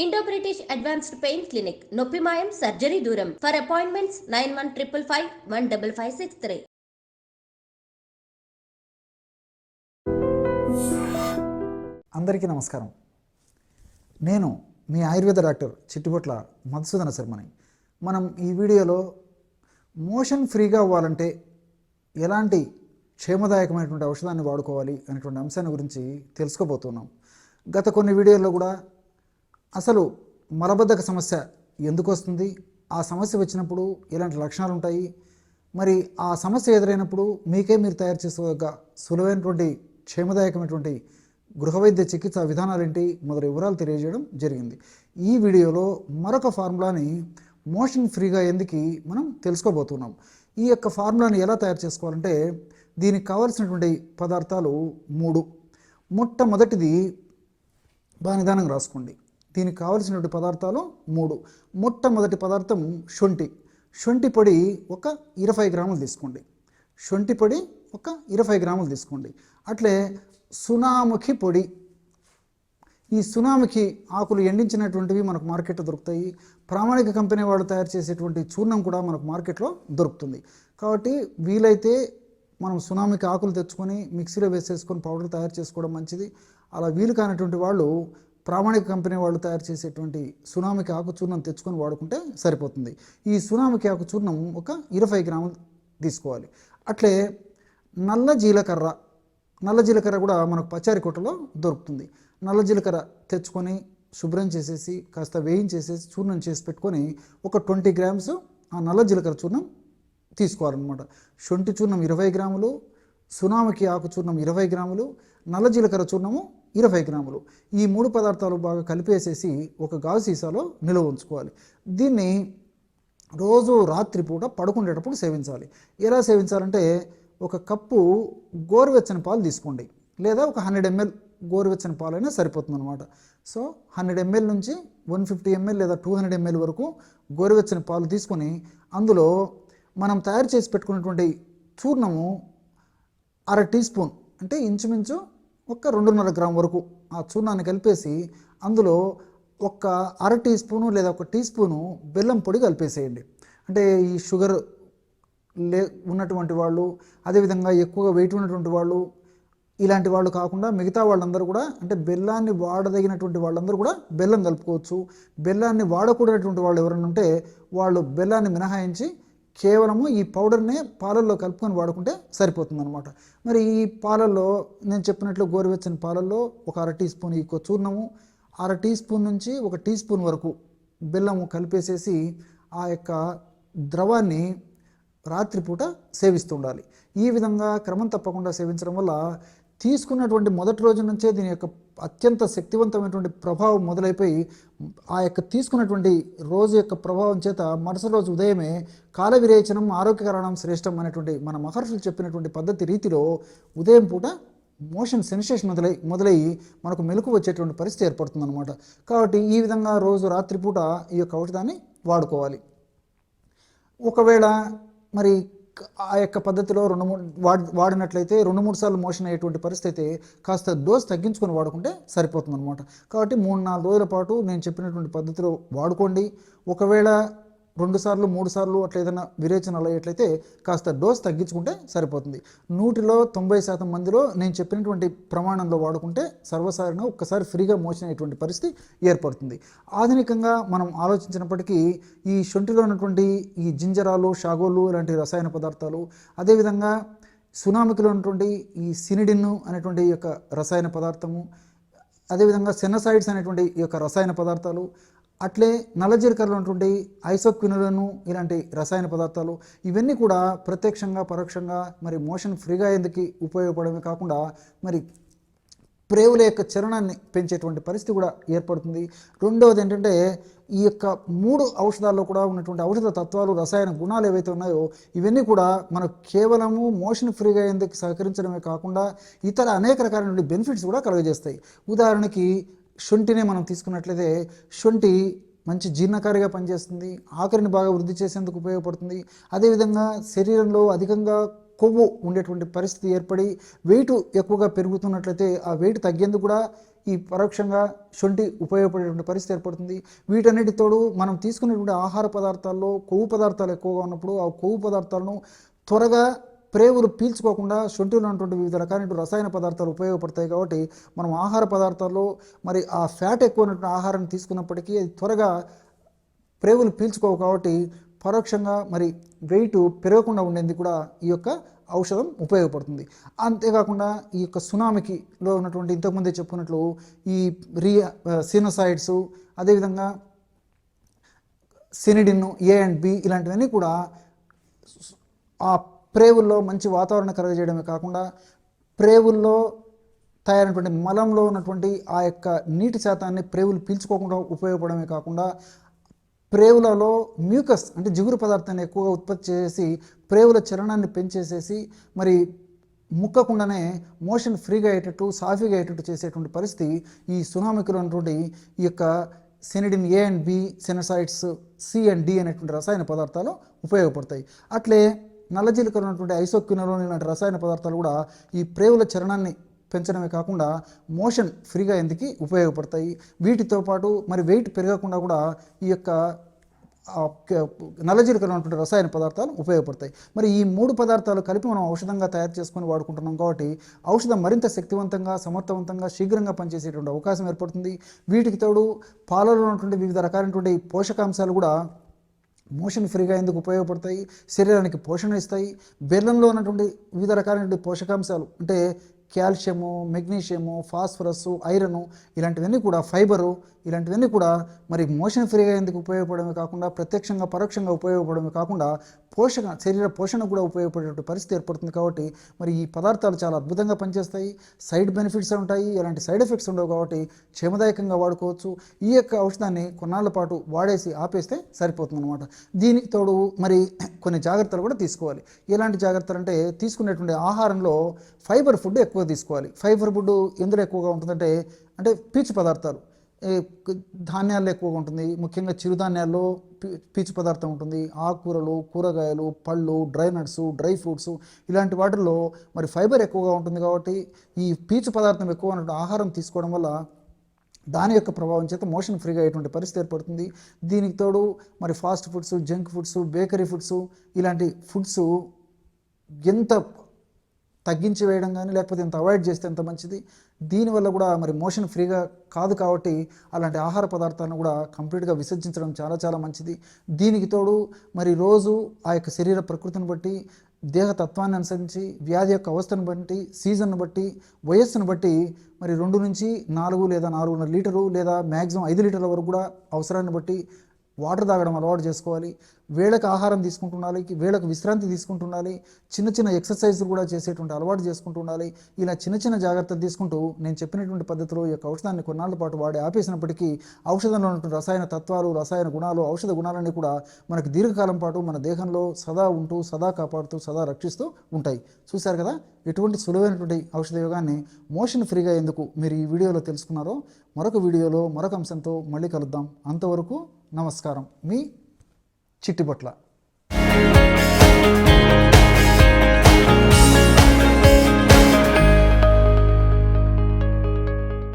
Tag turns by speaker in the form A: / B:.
A: Indo British advanced pain clinic నొప్పి మాయం surgery దూరం. For appointments 9155515563.
B: అందరికీ నమస్కారం. నేను మీ ఆయుర్వేద డాక్టర్ చిట్టిబొట్ల మధుసూదన శర్మని. మనం ఈ వీడియోలో మోషన్ ఫ్రీగా అవ్వాలంటే ఎలాంటి క్షేమదాయకమైనటువంటి ఔషధాన్ని వాడుకోవాలి అనేటువంటి అంశాన్ని గురించి తెలుసుకోబోతున్నాం. గత కొన్ని వీడియోల్లో కూడా అసలు మలబద్ధక సమస్య ఎందుకు వస్తుంది, ఆ సమస్య వచ్చినప్పుడు ఎలాంటి లక్షణాలు ఉంటాయి, మరి ఆ సమస్య ఎదురైనప్పుడు మీకే మీరు తయారు చేసుకోగల సులువైనటువంటి క్షేమదాయకమైనటువంటి గృహవైద్య చికిత్స విధానాలు ఏంటి మొదటి వివరాలు తెలియజేయడం జరిగింది. ఈ వీడియోలో మరొక ఫార్ములాని మోషన్ ఫ్రీగా ఎందుకు మనం తెలుసుకోబోతున్నాం. ఈ యొక్క ఫార్ములాని ఎలా తయారు చేసుకోవాలంటే దీనికి కావాల్సినటువంటి పదార్థాలు 3. మొట్టమొదటిది బాగా నిదానంగా రాసుకోండి. దీనికి కావలసినటువంటి పదార్థాలు 3. మొట్టమొదటి పదార్థం శొంఠి పొడి ఒక 20 గ్రాములు తీసుకోండి. శొంఠి పొడి ఒక 20 గ్రాములు తీసుకోండి. అట్లే సునాముఖి పొడి. ఈ సునాముఖి ఆకులు ఎండించినటువంటివి మనకు మార్కెట్లో దొరుకుతాయి. ప్రామాణిక కంపెనీ వాళ్ళు తయారు చేసేటువంటి చూర్ణం కూడా మనకు మార్కెట్లో దొరుకుతుంది. కాబట్టి వీలైతే మనం సునాముఖి ఆకులు తెచ్చుకొని మిక్సీలో వేసేసుకొని పౌడర్ తయారు చేసుకోవడం మంచిది. అలా వీలు కానటువంటి వాళ్ళు ప్రామాణిక కంపెనీ వాళ్ళు తయారు చేసేటువంటి సునామికి ఆకు చూర్ణం తెచ్చుకొని వాడుకుంటే సరిపోతుంది. ఈ సునామికి ఆకు చూర్ణం ఒక 20 గ్రాములు తీసుకోవాలి. అట్లే నల్ల జీలకర్ర కూడా మనకు పచారి కొట్టలో దొరుకుతుంది. నల్ల జీలకర్ర తెచ్చుకొని శుభ్రం చేసేసి కాస్త వేయించేసేసి చూర్ణం చేసి పెట్టుకొని ఒక 20 గ్రామ్స్ ఆ నల్ల జీలకర్ర చూర్ణం తీసుకోవాలన్నమాట. శొంఠి చూర్ణం 20 గ్రాములు, సునామికి ఆకు చూర్ణం 20 గ్రాములు, నల్ల జీలకర్ర చూర్ణము 20 గ్రాములు. ఈ 3 పదార్థాలు బాగా కలిపేసేసి ఒక గాజు సీసాలో నిల్వ ఉంచుకోవాలి. దీన్ని రోజు రాత్రిపూట పడుకునేటప్పుడు సేవించాలి. ఎలా సేవించాలంటే ఒక కప్పు గోరువెచ్చని పాలు తీసుకోండి, లేదా ఒక 100 ml గోరువెచ్చని పాలైనా సరిపోతుందన్నమాట. సో 100 ml నుంచి 150 ml లేదా 200 ml వరకు గోరువెచ్చని పాలు తీసుకొని అందులో మనం తయారు చేసి పెట్టుకున్నటువంటి చూర్ణము 1/2 టీ స్పూన్ అంటే ఇంచుమించు ఒక 2.5 గ్రాము వరకు ఆ చూర్ణాన్ని కలిపేసి అందులో ఒక 1/2 టీ స్పూను లేదా 1 టీ స్పూను బెల్లం పొడి కలిపేసేయండి. అంటే ఈ షుగర్ ఉన్నటువంటి వాళ్ళు, అదేవిధంగా ఎక్కువగా వెయిట్ ఉన్నటువంటి వాళ్ళు, ఇలాంటి వాళ్ళు కాకుండా మిగతా వాళ్ళందరూ కూడా, అంటే బెల్లాన్ని వాడదగినటువంటి వాళ్ళందరూ కూడా బెల్లం కలుపుకోవచ్చు. బెల్లాన్ని వాడకూడనటువంటి వాళ్ళు ఎవరైనా ఉంటే వాళ్ళు బెల్లాన్ని మినహాయించి కేవలము ఈ పౌడర్నే పాలల్లో కలుపుకొని వాడుకుంటే సరిపోతుందన్నమాట. మరి ఈ పాలల్లో నేను చెప్పినట్లు గోరువెచ్చని పాలల్లో ఒక 1/2 టీ స్పూన్ ఈ చూర్ణము, 1/2 టీ స్పూన్ నుంచి 1 టీ స్పూన్ వరకు బెల్లము కలిపేసేసి ఆ యొక్క ద్రవాన్ని రాత్రిపూట సేవిస్తూ ఉండాలి. ఈ విధంగా క్రమం తప్పకుండా సేవించడం వల్ల తీసుకున్నటువంటి మొదటి రోజు నుంచే దీని యొక్క అత్యంత శక్తివంతమైనటువంటి ప్రభావం మొదలైపోయి ఆ యొక్క తీసుకున్నటువంటి రోజు యొక్క ప్రభావం చేత మరుసటి రోజు ఉదయమే కాల విరేచనం ఆరోగ్యకరణం శ్రేష్టం అనేటువంటి మన మహర్షులు చెప్పినటువంటి పద్ధతి రీతిలో ఉదయం పూట మోషన్ సెన్సేషన్ మొదలయ్యి మనకు మెలకు వచ్చేటువంటి పరిస్థితి ఏర్పడుతుందన్నమాట. కాబట్టి ఈ విధంగా రోజు రాత్రిపూట ఈ యొక్క ఔషధాన్ని వాడుకోవాలి. ఒకవేళ మరి ఆ యొక్క పద్ధతిలో వాడినట్లయితే 2-3 సార్లు మోషన్ అయ్యేటువంటి పరిస్థితి కాస్త డోస్ తగ్గించుకొని వాడుకుంటే సరిపోతుందన్నమాట. కాబట్టి 3-4 రోజుల పాటు నేను చెప్పినటువంటి పద్ధతిలో వాడుకోండి. ఒకవేళ 2 సార్లు 3 సార్లు అట్లా ఏదైనా విరేచనలు అయ్యేట్లయితే కాస్త డోస్ తగ్గించుకుంటే సరిపోతుంది. 100లో 90% మందిలో నేను చెప్పినటువంటి ప్రమాణంలో వాడుకుంటే సర్వసాధారణంగా ఒక్కసారి ఫ్రీగా మోషన్ అయ్యేటువంటి పరిస్థితి ఏర్పడుతుంది. ఆధునికంగా మనం ఆలోచించినప్పటికీ ఈ శొంఠిలో ఉన్నటువంటి ఈ జింజరాలు, షాగోలు లాంటి రసాయన పదార్థాలు, అదేవిధంగా సునామికిలో ఉన్నటువంటి ఈ సినిడిన్ అనేటువంటి ఈ యొక్క రసాయన పదార్థము, అదేవిధంగా సెనసైడ్స్ అనేటువంటి ఈ యొక్క రసాయన పదార్థాలు, అట్లే నల్ల జీలకర్రలో ఉన్నటువంటి ఐసోక్వినులను ఇలాంటి రసాయన పదార్థాలు, ఇవన్నీ కూడా ప్రత్యక్షంగా పరోక్షంగా మరి మోషన్ ఫ్రీగా ఎందుకు ఉపయోగపడమే కాకుండా మరి ప్రేవుల యొక్క చలనాన్ని పెంచేటువంటి పరిస్థితి కూడా ఏర్పడుతుంది. రెండవది ఏంటంటే ఈ యొక్క 3 ఔషధాల్లో కూడా ఉన్నటువంటి ఔషధ తత్వాలు, రసాయన గుణాలు ఏవైతే ఉన్నాయో ఇవన్నీ కూడా మనకు కేవలము మోషన్ ఫ్రీగా ఎందుకు సహకరించడమే కాకుండా ఇతర అనేక రకాలైన బెనిఫిట్స్ కూడా కలుగజేస్తాయి. ఉదాహరణకి శొంఠినే మనం తీసుకున్నట్లయితే శొంఠి మంచి జీర్ణకారిగా పనిచేస్తుంది, ఆకలిని బాగా వృద్ధి చేసేందుకు ఉపయోగపడుతుంది. అదేవిధంగా శరీరంలో అధికంగా కొవ్వు ఉండేటువంటి పరిస్థితి ఏర్పడి వెయిట్ ఎక్కువగా పెరుగుతున్నట్లయితే ఆ వెయిట్ తగ్గేందుకు కూడా ఈ పరోక్షంగా శొంఠి ఉపయోగపడేటువంటి పరిస్థితి ఏర్పడుతుంది. వీటన్నిటితోడు మనం తీసుకునేటువంటి ఆహార పదార్థాల్లో కొవ్వు పదార్థాలు ఎక్కువగా ఉన్నప్పుడు ఆ కొవ్వు పదార్థాలను త్వరగా ప్రేవులు పీల్చుకోకుండా శొంఠిలో ఉన్నటువంటి వివిధ రకాలైన రసాయన పదార్థాలు ఉపయోగపడతాయి. కాబట్టి మనం ఆహార పదార్థాల్లో మరి ఆ ఫ్యాట్ ఎక్కువ ఉన్నటువంటి ఆహారాన్ని తీసుకున్నప్పటికీ అది త్వరగా ప్రేవులు పీల్చుకోవు. కాబట్టి పరోక్షంగా మరి వెయిట్ పెరగకుండా ఉండేందుకు కూడా ఈ యొక్క ఔషధం ఉపయోగపడుతుంది. అంతేకాకుండా ఈ యొక్క సునామికిలో ఉన్నటువంటి ఇంతకుముందే చెప్పుకున్నట్లు ఈ సినోసైడ్స్, అదేవిధంగా సినిడిన్ ఏ అండ్ బి ఇలాంటివన్నీ కూడా ఆ ప్రేవుల్లో మంచి వాతావరణం కలగజేయడమే కాకుండా ప్రేవుల్లో తయారైనటువంటి మలంలో ఉన్నటువంటి ఆ యొక్క నీటి శాతాన్ని ప్రేవులు పీల్చుకోకుండా ఉపయోగపడమే కాకుండా ప్రేవులలో మ్యూకస్ అంటే జిగురు పదార్థాన్ని ఎక్కువగా ఉత్పత్తి చేసి ప్రేవుల చలనాన్ని పెంచేసేసి మరి ముక్కకుండానే మోషన్ ఫ్రీగా అయ్యేటట్టు సాఫీగా అయ్యేటట్టు చేసేటువంటి పరిస్థితి ఈ సునామికలో ఉన్నటువంటి ఈ యొక్క సినిడిన్ A and B, sennosides C and D అనేటువంటి రసాయన పదార్థాలు ఉపయోగపడతాయి. అట్లే నల్లజీలకలో ఉన్నటువంటి ఐసోక్వినోలోన్ ఇలాంటి రసాయన పదార్థాలు కూడా ఈ ప్రేవుల చలనాన్ని పెంచడమే కాకుండా మోషన్ ఫ్రీగా ఎందుకు ఉపయోగపడతాయి. వీటితో పాటు మరి వెయిట్ పెరగకుండా కూడా ఈ యొక్క నల్లజీలకలో ఉన్నటువంటి రసాయన పదార్థాలు ఉపయోగపడతాయి. మరి ఈ 3 పదార్థాలు కలిపి మనం ఔషధంగా తయారు చేసుకొని వాడుకుంటున్నాం కాబట్టి ఔషధం మరింత శక్తివంతంగా, సమర్థవంతంగా, శీఘ్రంగా పనిచేసేటువంటి అవకాశం ఏర్పడుతుంది. వీటికి తోడు పాలలో ఉన్నటువంటి వివిధ రకాలైనటువంటి పోషకాంశాలు కూడా మోషన్ ఫ్రీగా ఎందుకు ఉపయోగపడతాయి, శరీరానికి పోషణ ఇస్తాయి. బెల్లంలో ఉన్నటువంటి వివిధ రకాలైనటువంటి పోషకాంశాలు అంటే కాల్షియము, మెగ్నీషియము, ఫాస్ఫరస్, ఐరన్ ఇలాంటివన్నీ కూడా, ఫైబరు ఇలాంటివన్నీ కూడా మరి మోషన్ ఫ్రీగా ఎందుకు ఉపయోగపడమే కాకుండా ప్రత్యక్షంగా పరోక్షంగా ఉపయోగపడమే కాకుండా శరీర పోషణ కూడా ఉపయోగపడే పరిస్థితి ఏర్పడుతుంది. కాబట్టి మరి ఈ పదార్థాలు చాలా అద్భుతంగా పనిచేస్తాయి. సైడ్ బెనిఫిట్స్ ఉంటాయి, ఎలాంటి సైడ్ ఎఫెక్ట్స్ ఉండవు. కాబట్టి క్షేమదాయకంగా వాడుకోవచ్చు. ఈ యొక్క ఔషధాన్ని కొన్నాళ్ళ పాటు వాడేసి ఆపేస్తే సరిపోతుంది అనమాట. దీనికి తోడు మరి కొన్ని జాగ్రత్తలు కూడా తీసుకోవాలి. ఎలాంటి జాగ్రత్తలు అంటే తీసుకునేటువంటి ఆహారంలో ఫైబర్ ఫుడ్ ఎక్కువ తీసుకోవాలి. ఫైబర్ ఫుడ్ ఎందులో ఎక్కువగా ఉంటుందంటే పీచు పదార్థాలు, ధాన్యాల్లో ఎక్కువగా ఉంటుంది. ముఖ్యంగా చిరుధాన్యాల్లో పీచు పదార్థం ఉంటుంది. ఆకుకూరలు, కూరగాయలు, పళ్ళు, డ్రై నట్స్, డ్రై ఫ్రూట్స్ ఇలాంటి వాటిల్లో మరి ఫైబర్ ఎక్కువగా ఉంటుంది. కాబట్టి ఈ పీచు పదార్థం ఎక్కువ ఉన్నటువంటి ఆహారం తీసుకోవడం వల్ల దాని యొక్క ప్రభావం చేత మోషన్ ఫ్రీగా అయ్యేటువంటి పరిస్థితి ఏర్పడుతుంది. దీనికి తోడు మరి fast foods, junk foods, bakery foods ఇలాంటి ఫుడ్స్ ఎంత తగ్గించి వేయడం కానీ లేకపోతే ఎంత అవాయిడ్ చేస్తే ఎంత మంచిది. దీనివల్ల కూడా మరి మోషన్ ఫ్రీగా కాదు కాబట్టి అలాంటి ఆహార పదార్థాలను కూడా కంప్లీట్గా విసర్జించడం చాలా చాలా మంచిది. దీనికి తోడు మరి రోజు ఆ యొక్క శరీర ప్రకృతిని బట్టి, దేహతత్వాన్ని అనుసరించి, వ్యాధి యొక్క అవస్థను బట్టి, సీజన్ను బట్టి, వయస్సును బట్టి మరి 2 నుంచి 4 లేదా 4.5 లీటరు లేదా మ్యాక్సిమం 5 లీటర్ల వరకు కూడా అవసరాన్ని బట్టి వాటర్ తాగడం అలవాటు చేసుకోవాలి. వేళకు ఆహారం తీసుకుంటుండాలి, వేళకు విశ్రాంతి తీసుకుంటుండాలి, చిన్న చిన్న ఎక్సర్సైజులు కూడా చేసేటువంటి అలవాటు చేసుకుంటుండాలి. ఇలా చిన్న చిన్న జాగ్రత్తలు తీసుకుంటూ నేను చెప్పినటువంటి పద్ధతిలో ఈ యొక్క ఔషధాన్ని కొన్నాళ్ళ పాటు వాడి ఆపేసినప్పటికీ ఔషధంలో ఉన్నటువంటి రసాయన తత్వాలు, రసాయన గుణాలు, ఔషధ గుణాలన్నీ కూడా మనకు దీర్ఘకాలం పాటు మన దేహంలో సదా ఉంటూ, సదా కాపాడుతూ, సదా రక్షిస్తూ ఉంటాయి. చూశారు కదా ఎటువంటి సులువైనటువంటి ఔషధ యోగాన్ని మోషన్ ఫ్రీగా ఎందుకు మీరు ఈ వీడియోలో తెలుసుకున్నారో. మరొక వీడియోలో మరొక అంశంతో మళ్ళీ కలుద్దాం. అంతవరకు నమస్కారం. మీ చిట్టిబొట్ల.